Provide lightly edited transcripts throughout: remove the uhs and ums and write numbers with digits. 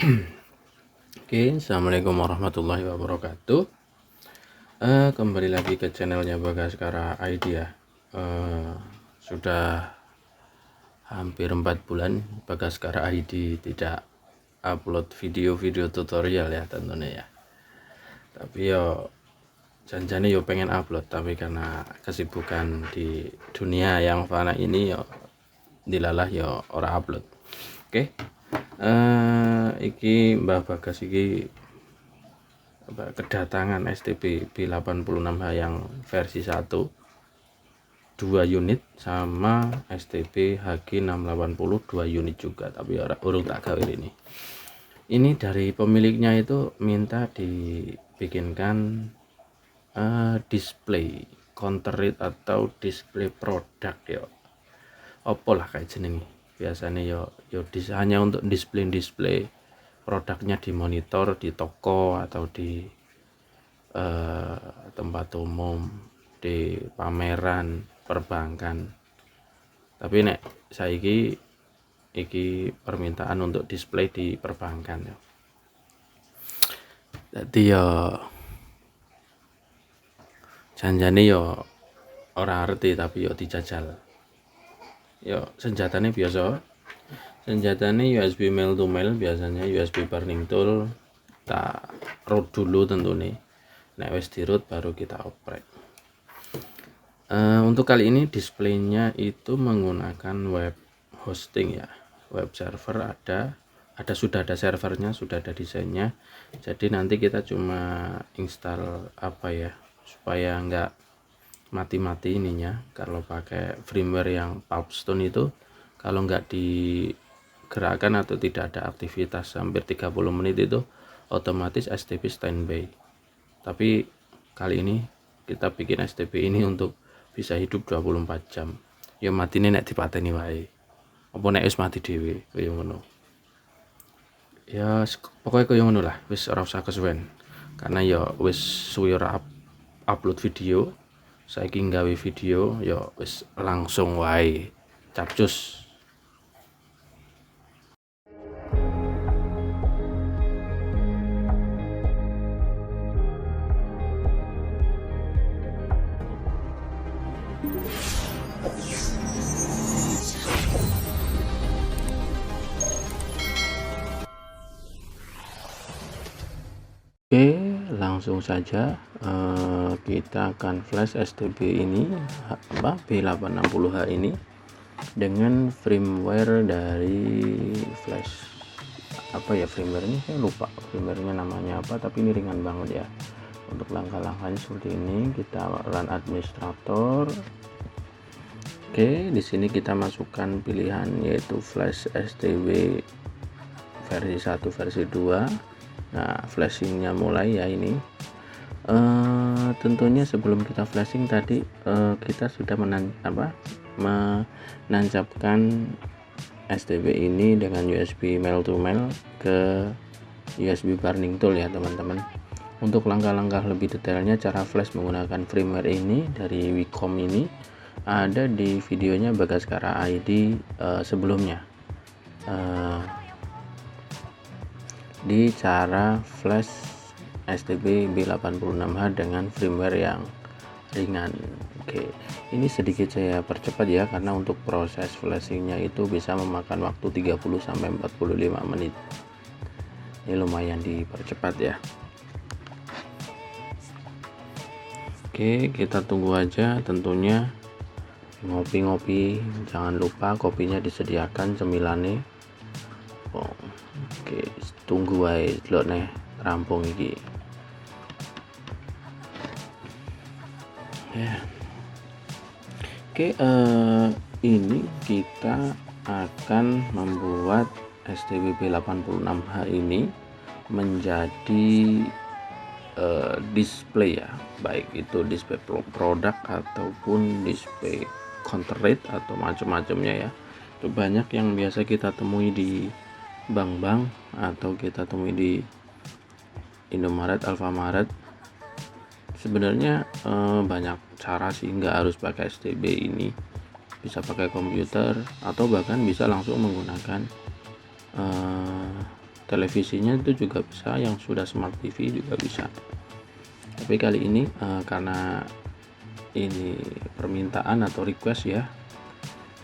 Oke, assalamualaikum warahmatullahi wabarakatuh. Kembali lagi ke channelnya Bagaskara ID ya. Sudah hampir 4 bulan Bagaskara ID tidak upload video-video tutorial ya tentunya ya. Tapi yo janjane yo pengen upload, tapi karena kesibukan di dunia yang fana ini yo dilalah yo ora upload. Oke. Iki Mbah Bagas iki kedatangan STB B86H yang versi 1 2 unit sama STB HG680 2 unit juga, tapi urung tak gawe ini dari pemiliknya itu minta dibikinkan display counter rate atau display produk ya opo lah kayak jenenge biasanya yo hanya untuk display produknya di monitor di toko atau di tempat umum, di pameran perbankan. Tapi nek saiki iki permintaan untuk display di perbankan ya. Jadi ya janjane ya ora ngerti tapi ya dijajal. Ya senjatanya biasa. Senjatanya USB mail to mail, biasanya USB burning tool tak root dulu tentunya. Nek wis di root baru kita oprek. Untuk kali ini displaynya itu menggunakan web hosting ya, web server sudah ada servernya, sudah ada desainnya. Jadi nanti kita cuma install apa ya supaya enggak mati-mati ininya. Kalau pakai firmware yang Pubstone itu kalau enggak digerakkan atau tidak ada aktivitas hampir 30 menit itu otomatis STB standby. Tapi kali ini kita bikin STB ini untuk bisa hidup 24 jam. Ya matine nek dipateni wae. Apa nek wis mati dhewe kaya ngono. Ya pokoknya kaya ngono lah, wis ora usah kesuwen. Karena ya wis suwe ora upload video. Saiki nggawe video ya wis langsung wae. Capcus. Oke, langsung saja kita akan flash STB ini B860H ini dengan firmware dari flash firmware ini saya lupa firmware-nya namanya apa, tapi ini ringan banget ya. Untuk langkah-langkahnya seperti ini, kita run administrator. Oke, di sini kita masukkan pilihan yaitu flash STB versi 1 versi 2. Nah, flashingnya mulai ya ini. Tentunya sebelum kita flashing tadi kita sudah menancapkan STB ini dengan USB mail to mail ke USB burning tool ya teman-teman. Untuk langkah-langkah lebih detailnya cara flash menggunakan firmware ini dari Wicom ini ada di videonya Bagaskara ID sebelumnya. Di cara flash STB B86H dengan firmware yang ringan. Oke, ini sedikit saya percepat ya karena untuk proses flashingnya itu bisa memakan waktu 30 sampai 45 menit. Ini lumayan dipercepat ya. Oke, kita tunggu aja tentunya. Ngopi-ngopi, jangan lupa kopinya disediakan cemilannya. Oke, tunggu wae delok nih rampung iki. Ya. Oke, ini kita akan membuat STB B86H ini menjadi display ya, baik itu display produk ataupun display counter rate atau macam-macamnya ya. Itu banyak yang biasa kita temui di bank-bank atau kita temui di Indomaret, Alfamaret. Sebenarnya banyak cara sih, nggak harus pakai STB ini, bisa pakai komputer atau bahkan bisa langsung menggunakan televisinya itu juga bisa, yang sudah smart TV juga bisa. Tapi kali ini karena ini permintaan atau request ya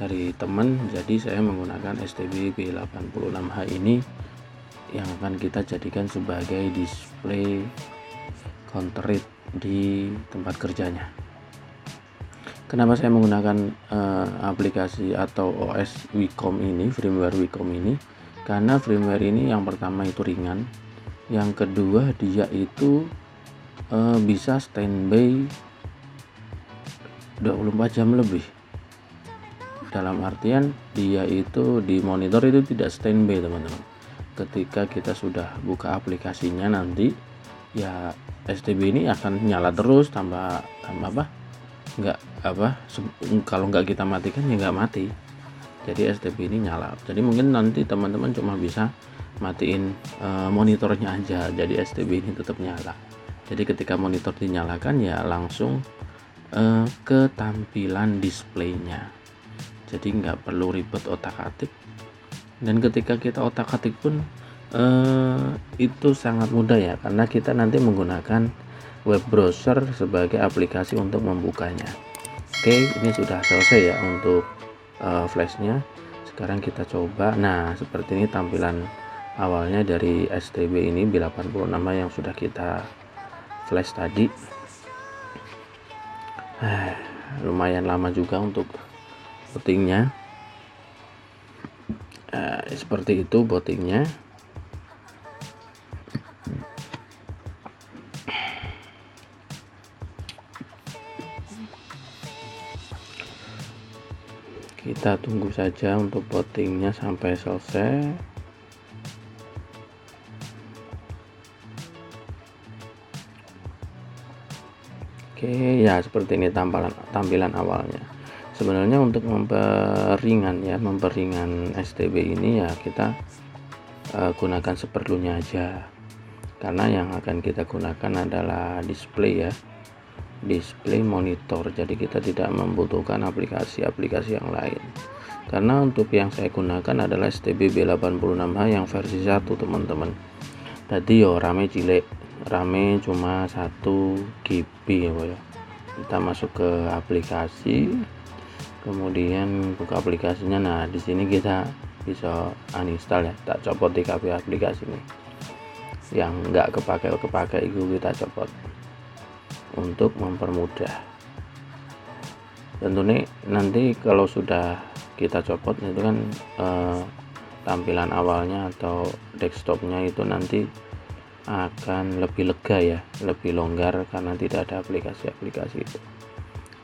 dari teman, jadi saya menggunakan STB B86H ini yang akan kita jadikan sebagai display counter read di tempat kerjanya. Kenapa saya menggunakan aplikasi atau OS Wacom ini, firmware Wacom ini? Karena firmware ini yang pertama itu ringan, yang kedua dia itu bisa standby 24 jam lebih. Dalam artian dia itu di monitor itu tidak standby teman-teman. Ketika kita sudah buka aplikasinya nanti ya STB ini akan nyala terus tanpa kalau nggak kita matikan ya nggak mati. Jadi STB ini nyala. Jadi mungkin nanti teman-teman cuma bisa matiin monitornya aja, jadi STB ini tetap nyala. Jadi ketika monitor dinyalakan ya langsung ke tampilan displaynya. Jadi nggak perlu ribet otak-atik, dan ketika kita otak-atik pun itu sangat mudah ya, karena kita nanti menggunakan web browser sebagai aplikasi untuk membukanya. Oke, ini sudah selesai ya untuk flashnya. Sekarang kita coba. Nah, seperti ini tampilan awalnya dari STB ini B86 yang sudah kita flash tadi. Lumayan lama juga untuk bootingnya. Seperti itu bootingnya. Kita tunggu saja untuk bootingnya sampai selesai. Oke ya, seperti ini tampilan awalnya. Sebenarnya untuk memperingan STB ini ya kita gunakan seperlunya aja, karena yang akan kita gunakan adalah display ya, display monitor. Jadi kita tidak membutuhkan aplikasi-aplikasi yang lain, karena untuk yang saya gunakan adalah STB B86H yang versi 1 teman-teman. Tadi yo rame cuma 1 GB ya. Kita masuk ke aplikasi, kemudian buka aplikasinya. Nah di sini kita bisa uninstall ya, tak copot di KB aplikasi ini yang nggak kepake itu kita copot untuk mempermudah. Tentunya nanti kalau sudah kita copot itu kan tampilan awalnya atau desktopnya itu nanti akan lebih lega ya, lebih longgar karena tidak ada aplikasi-aplikasi itu.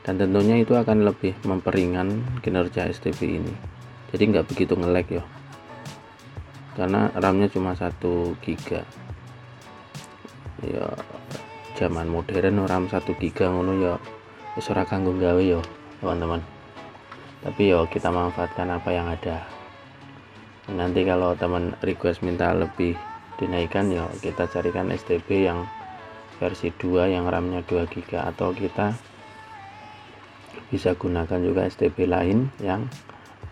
Dan tentunya itu akan lebih memperingan kinerja STB ini. Jadi nggak begitu nge-lag ya, karena RAM-nya cuma 1 GB ya. Zaman modern RAM 1 GB ngono ya wis ora kanggo gawe ya teman-teman. Tapi ya kita manfaatkan apa yang ada. Nanti kalau teman request minta lebih dinaikkan ya kita carikan STB yang versi 2 yang RAM-nya 2 GB, atau kita bisa gunakan juga STB lain yang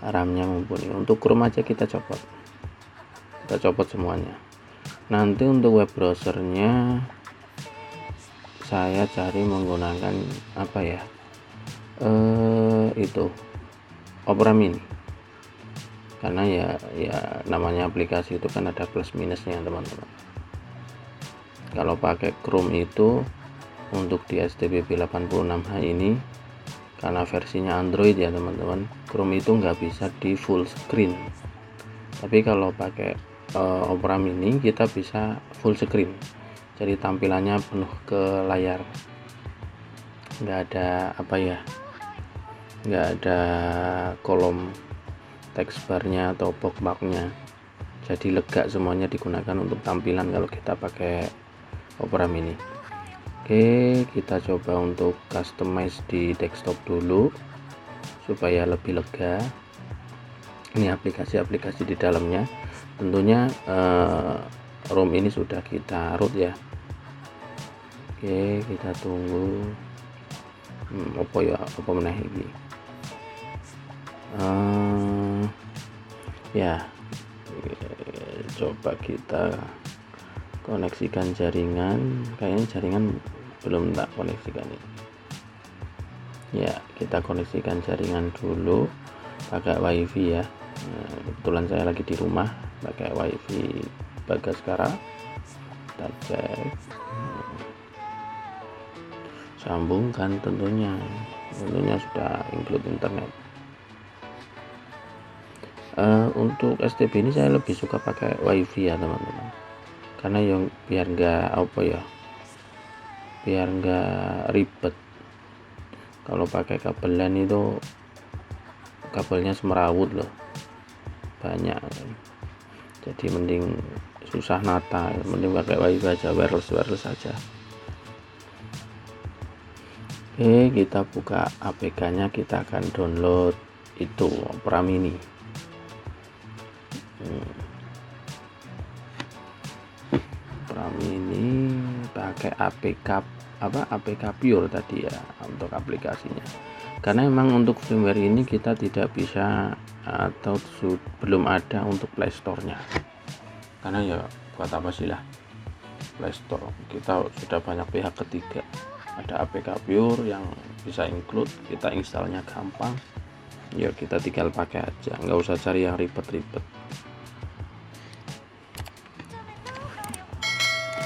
RAM-nya mumpuni. Untuk Chrome aja kita copot semuanya. Nanti untuk web browsernya saya cari menggunakan apa ya, itu Opera Mini, karena ya namanya aplikasi itu kan ada plus minusnya teman-teman. Kalau pakai Chrome itu untuk di STB B86H ini, karena versinya Android ya teman-teman, Chrome itu nggak bisa di full screen. Tapi kalau pakai Opera Mini kita bisa full screen, jadi tampilannya penuh ke layar, nggak ada kolom text barnya atau bookmarknya. Jadi lega semuanya digunakan untuk tampilan kalau kita pakai Opera Mini. Oke, kita coba untuk customize di desktop dulu supaya lebih lega. Ini aplikasi-aplikasi di dalamnya. Tentunya ROM ini sudah kita root ya. Oke, kita tunggu. Apa meneh iki? Ya, coba kita koneksikan jaringan. Kayaknya jaringan belum tak koneksikan ini. Ya, kita koneksikan jaringan dulu pakai wifi ya. Kebetulan saya lagi di rumah pakai wifi Bagaskara. Kita cek, sambungkan, tentunya sudah include internet. Untuk STB ini saya lebih suka pakai wifi ya teman-teman, karena yang biar nggak ribet. Kalau pakai kabel LAN itu kabelnya semerawut loh, banyak, jadi mending susah nata, mending pakai wifi aja, wireless aja. Oke, kita buka APK nya, kita akan download itu Opera Mini. Opera Mini pakai APK Pure tadi ya untuk aplikasinya, karena memang untuk firmware ini kita tidak bisa atau belum ada untuk Play Store-nya, karena ya buat apa sih lah Play Store, kita sudah banyak pihak ketiga. Ada APK Pure yang bisa include, kita installnya gampang ya, kita tinggal pakai aja, nggak usah cari yang ribet-ribet.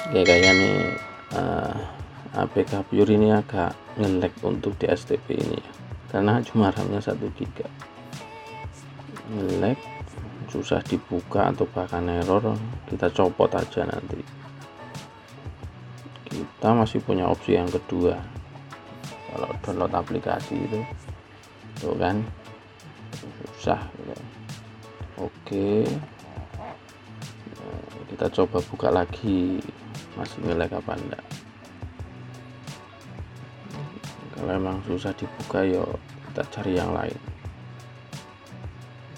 Kayaknya nih APK Pure ini agak nge-lag untuk di STB ini ya, karena cuma RAM-nya 1 GB, nge-lag, susah dibuka atau bahkan error. Kita copot aja nanti. Kita masih punya opsi yang kedua, kalau download aplikasi itu tuh kan susah gitu. Oke, kita coba buka lagi, masih nge-lag apa enggak. Kalau emang susah dibuka, yuk kita cari yang lain,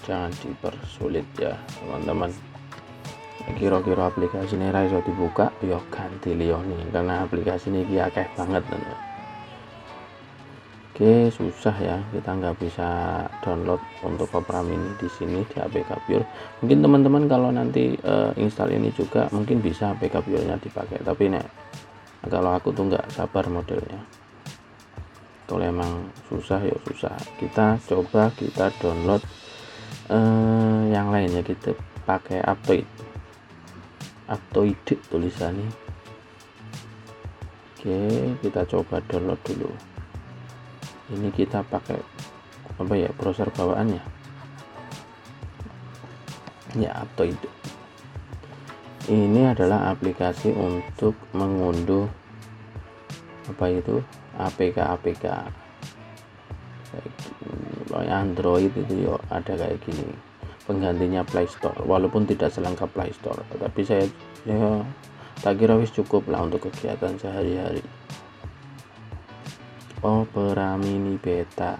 jangan dipersulit ya teman-teman. Kira-kira aplikasi ini iso dibuka, yuk ganti liyane, karena aplikasi ini akeh banget teman. Oke, susah ya, kita nggak bisa download untuk Opera Mini di sini di APK Pure. Mungkin teman-teman kalau nanti install ini juga mungkin bisa APK Pure-nya dipakai, tapi kalau aku tuh nggak sabar modelnya. Kalau emang susah ya susah, kita coba kita download yang lainnya, kita pakai Aptoide tulisannya. Oke, kita coba download dulu. Ini kita pakai apa ya, browser bawaannya ya, Aptoide. Ini adalah aplikasi untuk mengunduh apa itu APK Android itu ya, ada kayak gini, penggantinya Play Store, walaupun tidak selengkap Play Store, tapi saya tak kira wis cukup lah untuk kegiatan sehari-hari. Opera Mini beta,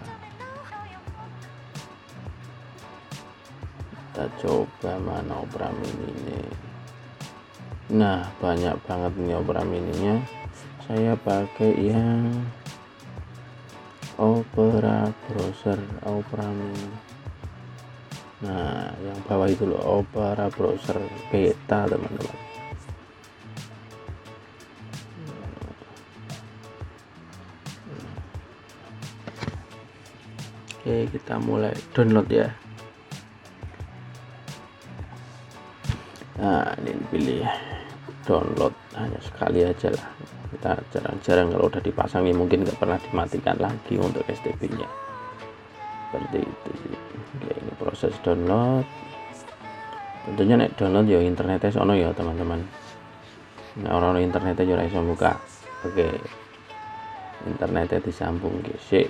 kita coba mana Opera Mini ini. Nah, banyak banget nih Opera Mininya. Saya pakai yang Opera Browser, Opera Mini. Nah, yang bawah itu loh, Opera Browser beta teman-teman. Oke, kita mulai download ya. Nah, ini pilih download, hanya sekali aja lah. Kita jarang-jarang kalau udah dipasang ini mungkin nggak pernah dimatikan lagi untuk STB nya, seperti itu sih. Oke, ini proses download. Tentunya nek download ya internetnya sono ya teman-teman. Nah, orang internetnya juga bisa buka. Oke, internetnya disambung sih.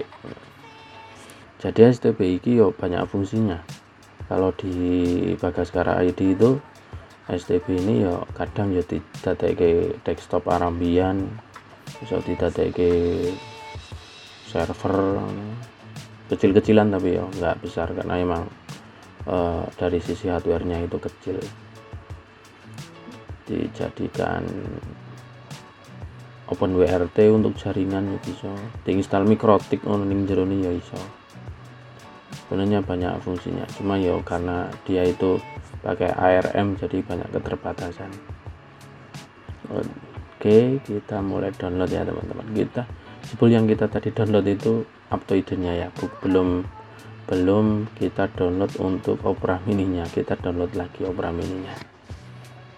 Jadi STB iki yo banyak fungsinya. Kalau di Bagaskara ID itu STB ini ya kadang ya didadekke desktop Arabian, bisa didadekke server kecil-kecilan, tapi ya nggak besar karena emang dari sisi hardware-nya itu kecil. Dijadikan OpenWRT untuk jaringan ya bisa, diinstal mikrotik ning jero ya iso. Sebenarnya banyak fungsinya, cuma ya karena dia itu pakai ARM, jadi banyak keterbatasan. Oke, kita mulai download ya teman-teman. Kita jebul yang kita tadi download itu Aptoide-nya ya, belum kita download untuk Opera Mini-nya. Kita download lagi Opera Mini-nya.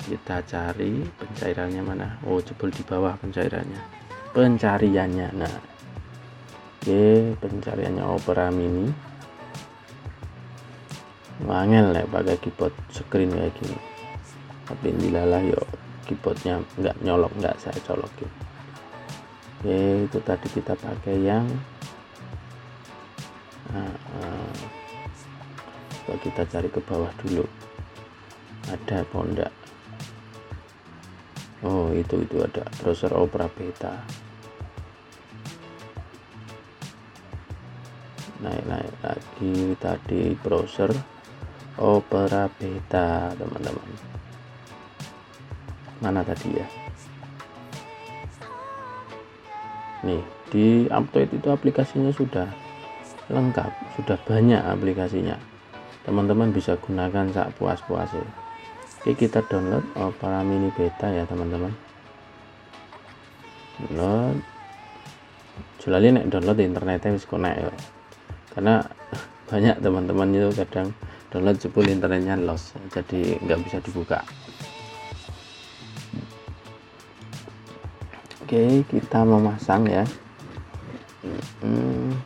Kita cari pencairannya mana. Oh, jebul di bawah pencariannya. Nah, oke, pencariannya Opera Mini. Wangel ya pakai keyboard screen kayak gini, tapi dilalah yo keyboardnya nggak nyolok, nggak saya colokin. Oke, itu tadi kita pakai yang coba kita cari ke bawah dulu, ada pondak. Oh, itu ada browser Opera Beta. Naik lagi tadi browser Opera Beta teman-teman. Mana tadi ya? Nih, di Aptoide itu aplikasinya sudah lengkap, sudah banyak aplikasinya. Teman-teman bisa gunakan sak puas-puasnya. Oke, kita download Opera Mini Beta ya teman-teman. Download. Julali nek download di internetnya wis konek ya. Karena banyak teman-teman itu kadang download jebul internetnya lost, jadi nggak bisa dibuka. Oke, kita memasang ya.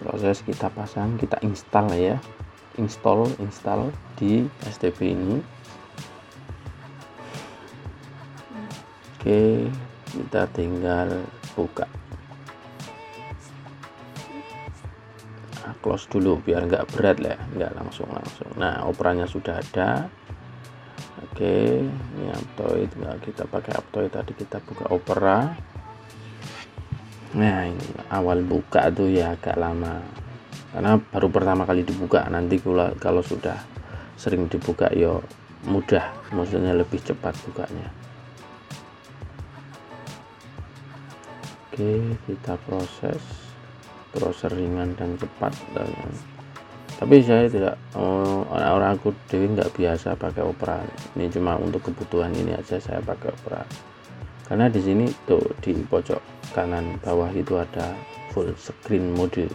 Proses kita pasang, kita install ya, install di STB ini. Oke, kita tinggal buka, close dulu biar nggak berat lah, nggak langsung. Nah, operanya sudah ada. Oke, ini Aptoide, kita pakai Aptoide tadi, kita buka Opera. Nah, ini awal buka tuh ya agak lama karena baru pertama kali dibuka. Nanti kalau sudah sering dibuka ya mudah, maksudnya lebih cepat bukanya. Oke, kita proses browser ringan dan cepat. Tapi saya tidak, orang aku dewi nggak biasa pakai Opera. Ini cuma untuk kebutuhan ini aja saya pakai Opera. Karena di sini tuh di pojok kanan bawah itu ada full screen mode.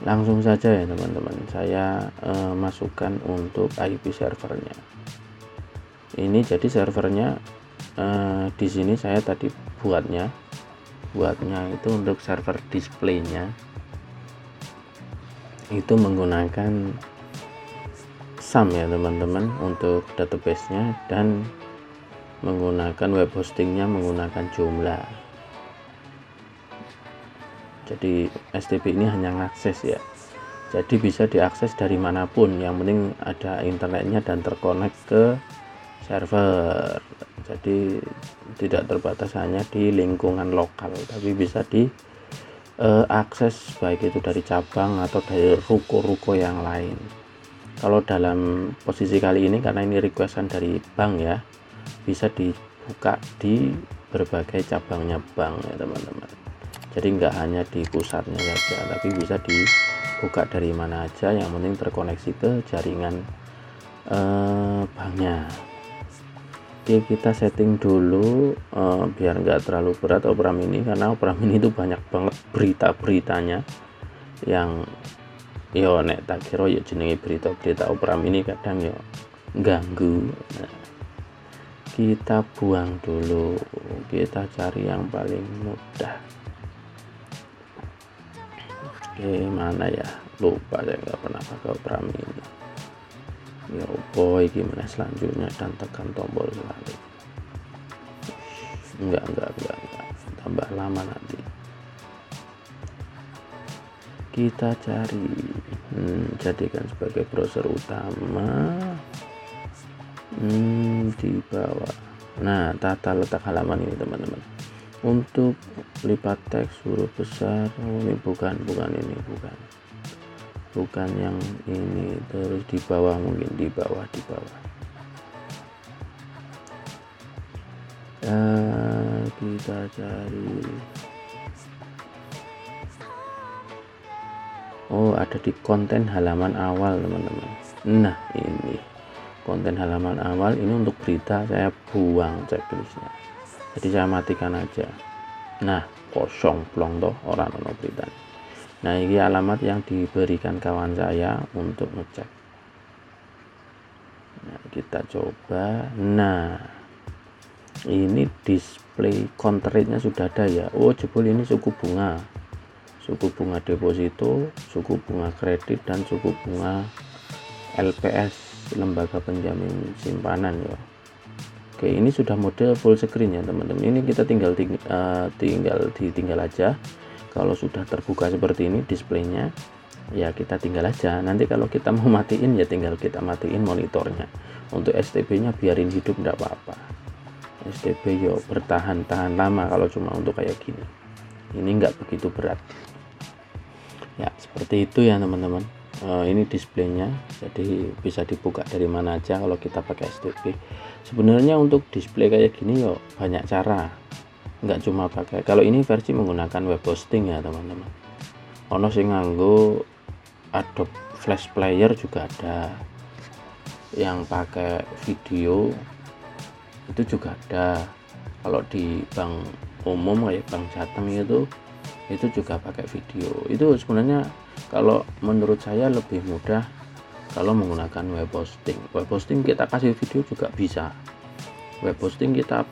Langsung saja ya teman-teman, saya masukkan untuk IP servernya. Ini jadi servernya di sini saya tadi buatnya itu untuk server displaynya itu menggunakan SAM ya teman-teman untuk database-nya, dan menggunakan web hostingnya menggunakan Joomla. Jadi STB ini hanya ngakses ya, jadi bisa diakses dari manapun, yang penting ada internetnya dan terkonek ke server. Jadi tidak terbatas hanya di lingkungan lokal, tapi bisa diakses baik itu dari cabang atau dari ruko-ruko yang lain. Kalau dalam posisi kali ini karena ini requestan dari bank ya, bisa dibuka di berbagai cabangnya bank ya teman-teman. Jadi nggak hanya di pusatnya saja, tapi bisa dibuka dari mana aja, yang penting terkoneksi ke jaringan banknya. Oke, kita setting dulu biar nggak terlalu berat Opera Mini, karena Opera Mini itu banyak banget berita-beritanya yang yo nek tak kira ya jenenge berita-berita Opera Mini kadang yo ganggu. Nah, kita buang dulu, kita cari yang paling mudah. Oke, mana ya, lupa saya nggak pernah pakai Opera Mini. Ya boy, gimana selanjutnya, dan tekan tombol selalu. Enggak, tambah lama nanti. Kita cari, jadikan sebagai browser utama. Di bawah. Nah, tata letak halaman ini teman-teman. Untuk lipat teks huruf besar, ini bukan yang ini. Terus di bawah, mungkin di bawah. Kita cari. Oh, ada di konten halaman awal teman-teman. Nah, ini konten halaman awal ini untuk berita, saya buang checklistnya, jadi saya matikan aja. Nah, kosong plong toh, orang ono berita. Nah, ini alamat yang diberikan kawan saya untuk ngecek. Nah, kita coba. Nah, ini display counter rate-nya sudah ada ya. Oh, jebol ini suku bunga deposito, suku bunga kredit, dan suku bunga LPS, lembaga penjamin simpanan ya. Oke, ini sudah mode full screen ya teman-teman. Ini kita tinggal ditinggal aja. Kalau sudah terbuka seperti ini displaynya, ya kita tinggal aja. Nanti kalau kita mau matiin ya tinggal kita matiin monitornya. Untuk STB nya biarin hidup enggak apa-apa. STB yo bertahan lama kalau cuma untuk kayak gini. Ini enggak begitu berat. Ya seperti itu ya teman-teman. Ini displaynya, jadi bisa dibuka dari mana aja kalau kita pakai STB. Sebenarnya untuk display kayak gini yo banyak cara, nggak cuma pakai. Kalau ini versi menggunakan web hosting ya teman-teman. Ono sing nganggo Adobe Flash Player juga ada, yang pakai video itu juga ada. Kalau di bank umum kayak Bank Jateng itu juga pakai video. Itu sebenarnya kalau menurut saya lebih mudah kalau menggunakan web hosting. Web hosting kita kasih video juga bisa. Web hosting kita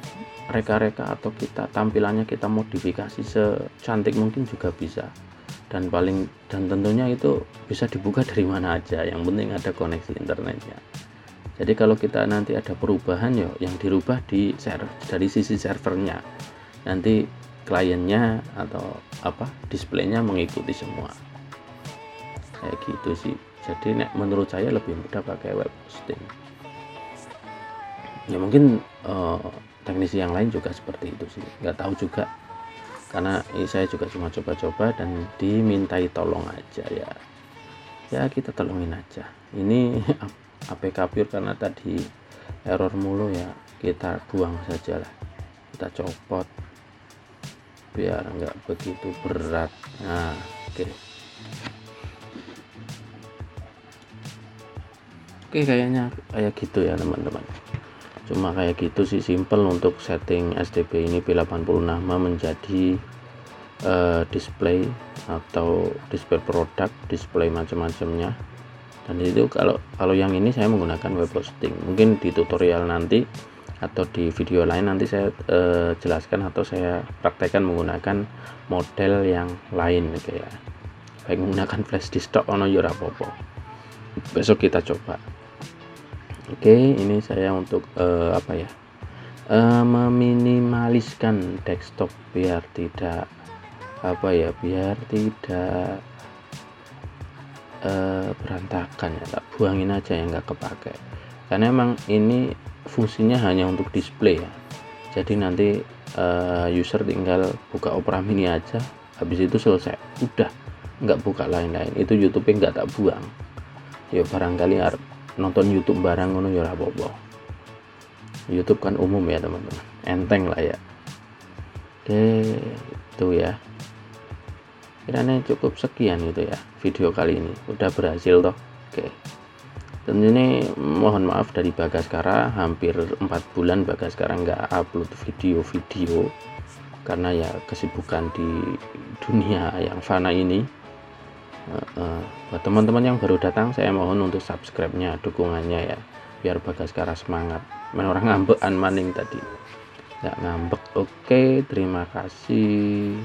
reka-reka atau kita tampilannya kita modifikasi secantik mungkin juga bisa. Dan tentunya itu bisa dibuka dari mana aja. Yang penting ada koneksi internetnya. Jadi kalau kita nanti ada perubahan ya yang dirubah dari sisi servernya. Nanti kliennya atau displaynya mengikuti semua. Kayak gitu sih. Jadi menurut saya lebih mudah pakai web hosting. Ya mungkin teknisi yang lain juga seperti itu sih, nggak tahu juga, karena saya juga cuma coba-coba dan dimintai tolong aja ya kita tolongin aja. Ini APK Pure karena tadi error mulu ya, kita buang saja lah, kita copot biar nggak begitu berat. Nah Oke, kayaknya kayak gitu ya teman-teman. Cuma kayak gitu sih, simple untuk setting STB ini P86 menjadi display atau display produk, display macam-macamnya. Dan itu kalau yang ini saya menggunakan web hosting. Mungkin di tutorial nanti atau di video lain nanti saya jelaskan atau saya praktekkan menggunakan model yang lain gitu ya. Baik menggunakan flash disk tok ono yo ora apa-apa. Besok kita coba. Oke, ini saya untuk meminimaliskan desktop biar tidak berantakan ya, tak buangin aja yang nggak kepake, karena emang ini fungsinya hanya untuk display ya. Jadi nanti user tinggal buka Opera Mini aja, habis itu selesai, udah nggak buka lain-lain. Itu YouTube-nya nggak tak buang ya, barangkali nonton YouTube barang ngono ya apa-apa. YouTube kan umum ya teman-teman, enteng lah ya. Oke, itu ya, kiranya cukup sekian gitu ya video kali ini, udah berhasil toh. Oke, dan ini mohon maaf dari Bagaskara, hampir 4 bulan Bagaskara nggak upload video karena ya kesibukan di dunia yang fana ini. Buat teman-teman yang baru datang, saya mohon untuk subscribe-nya, dukungannya ya, biar Bagaskara semangat. Orang ngambekan maning tadi, nggak ngambek. Oke, terima kasih.